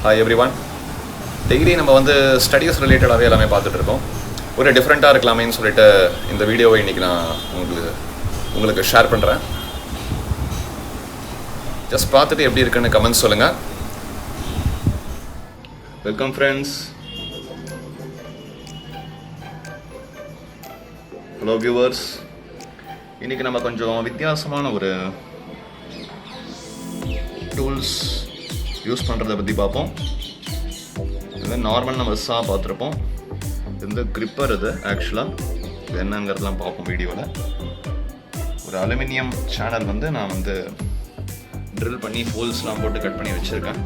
Hi everyone. Daily நம்ம வந்து studies ரிலேட்டடாகவே எல்லாமே பார்த்துட்டு இருக்கோம். ஒரு டிஃப்ரெண்ட்டாக இருக்கலாமேன்னு சொல்லிட்டு இந்த வீடியோவை இன்றைக்கி நான் உங்களுக்கு ஷேர் பண்ணுறேன். ஜஸ்ட் பார்த்துட்டு எப்படி இருக்குன்னு கமெண்ட்ஸ் சொல்லுங்கள். Welcome friends. Hello viewers. இன்றைக்கி நம்ம கொஞ்சம் வித்தியாசமான ஒரு டூல்ஸ் யூஸ் பண்ணுறதை பற்றி பார்ப்போம். இது நார்மல் நம்ம பார்த்துருப்போம். இந்த கிரிப்பர் இது ஆக்சுவலாக இது என்னங்கிறதுலாம் பார்ப்போம் வீடியோவில். ஒரு அலுமினியம் சேனல் வந்து நான் வந்து ட்ரில் பண்ணி ஹோல்ஸ்லாம் போட்டு கட் பண்ணி வச்சுருக்கேன்.